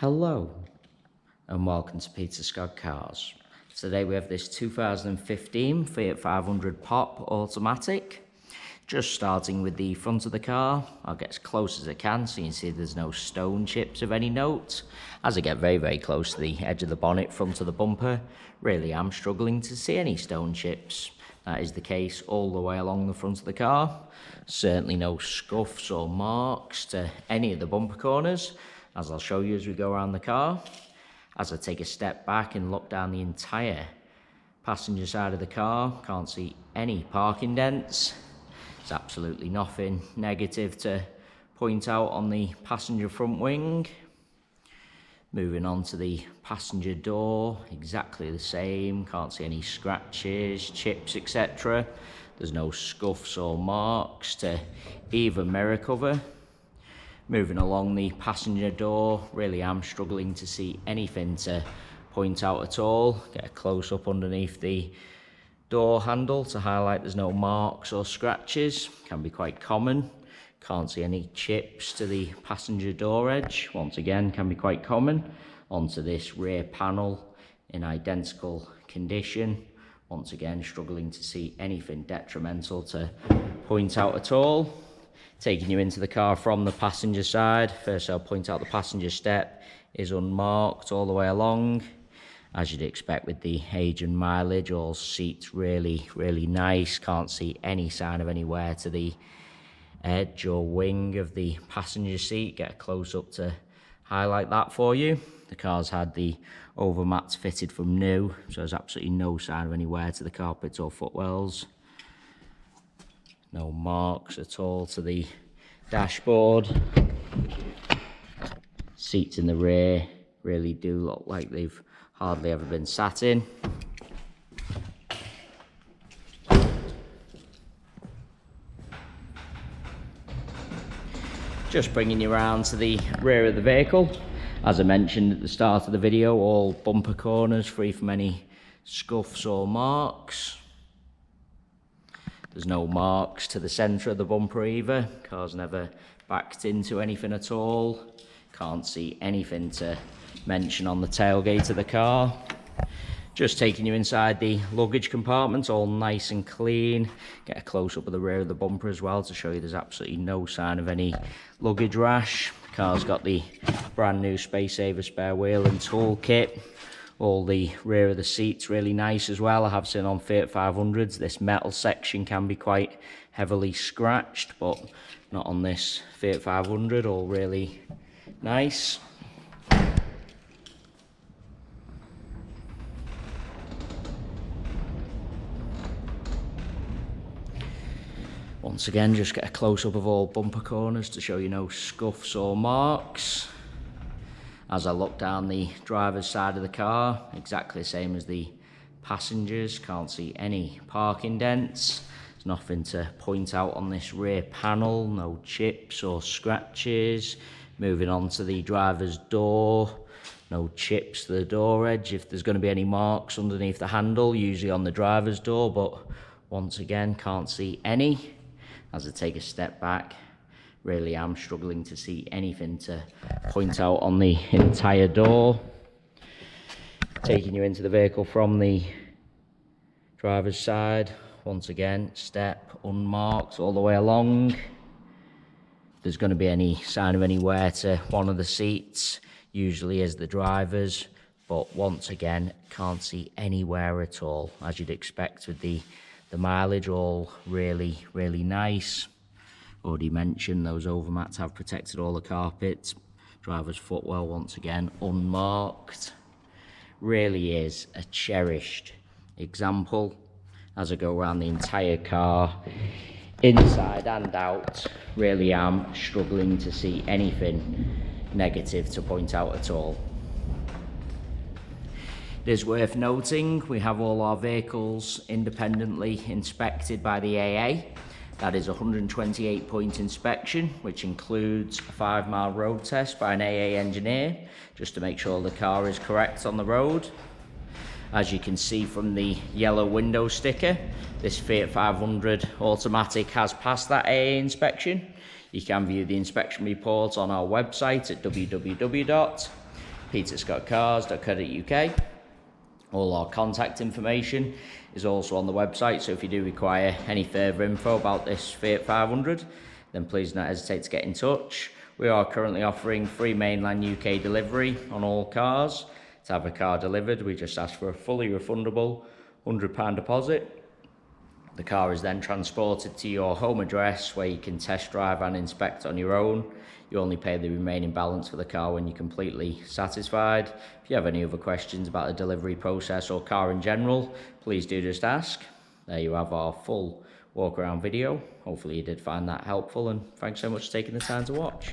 Hello and welcome to Peter Scott Cars. Today we have this 2015 Fiat 500 Pop automatic. Just starting with the front of the car, I'll get as close as I can so you can see there's no stone chips of any note. As I get very close to the edge of the bonnet, front of the bumper, really am struggling to see any stone chips. That is the case all the way along the front of the car. Certainly no scuffs or marks to any of the bumper corners, as I'll show you as we go around the car. As I take a step back and look down the entire passenger side of the car, can't see any parking dents. There's absolutely nothing negative to point out on the passenger front wing. Moving on to the passenger door, exactly the same, can't see any scratches, chips, etc. There's no scuffs or marks to either mirror cover. Moving along the passenger door, really am struggling to see anything to point out at all. Get a close up underneath the door handle to highlight there's no marks or scratches, can be quite common. Can't see any chips to the passenger door edge, once again can be quite common. Onto this rear panel in identical condition, once again struggling to see anything detrimental to point out at all. Taking you into the car from the passenger side, first I'll point out the passenger step is unmarked all the way along. As you'd expect with the age and mileage, all seats really nice, can't see any sign of any wear to the edge or wing of the passenger seat. Get a close up to highlight that for you. The car's had the overmats fitted from new, so there's absolutely no sign of any wear to the carpets or footwells. No marks at all to the dashboard. Seats in the rear really do look like they've hardly ever been sat in. Just bringing you around to the rear of the vehicle. As I mentioned at the start of the video, all bumper corners free from any scuffs or marks. There's no marks to the centre of the bumper either. Car's never backed into anything at all. Can't see anything to mention on the tailgate of the car. Just taking you inside the luggage compartment, all nice and clean. Get a close up of the rear of the bumper as well to show you there's absolutely no sign of any luggage rash. The car's got the brand new Space Saver spare wheel and tool kit. All the rear of the seats really nice as well. I have seen on Fiat 500s this metal section can be quite heavily scratched, but not on this Fiat 500, all really nice. Once again, just get a close-up of all bumper corners to show you no scuffs or marks. As I look down the driver's side of the car, exactly the same as the passengers, can't see any parking dents. There's nothing to point out on this rear panel, no chips or scratches. Moving on to the driver's door, no chips to the door edge. If there's going to be any marks underneath the handle, usually on the driver's door, but once again, can't see any. As I take a step back, really am struggling to see anything to point out on the entire door. Taking you into the vehicle from the driver's side, once again, step unmarked all the way along. If there's going to be any sign of any wear to one of the seats, usually is the driver's, but once again, can't see any wear at all, as you'd expect with the mileage, all really nice. Already mentioned those overmats have protected all the carpets. Driver's footwell, once again, unmarked. Really is a cherished example. As I go around the entire car, inside and out, really am struggling to see anything negative to point out at all. It is worth noting we have all our vehicles independently inspected by the AA. That is a 128-point inspection, which includes a 5-mile road test by an AA engineer, just to make sure the car is correct on the road. As you can see from the yellow window sticker, this Fiat 500 automatic has passed that AA inspection. You can view the inspection report on our website at www peterscottcars.co.uk. All our contact information is also on the website, so if you do require any further info about this Fiat 500, then please don't hesitate to get in touch. We are currently offering free mainland UK delivery on all cars. To have a car delivered, we just ask for a fully refundable £100 deposit. The car is then transported to your home address where you can test drive and inspect on your own. You only pay the remaining balance for the car when you're completely satisfied. If you have any other questions about the delivery process or car in general, please do just ask. There you have our full walk around video. Hopefully you did find that helpful, and thanks so much for taking the time to watch.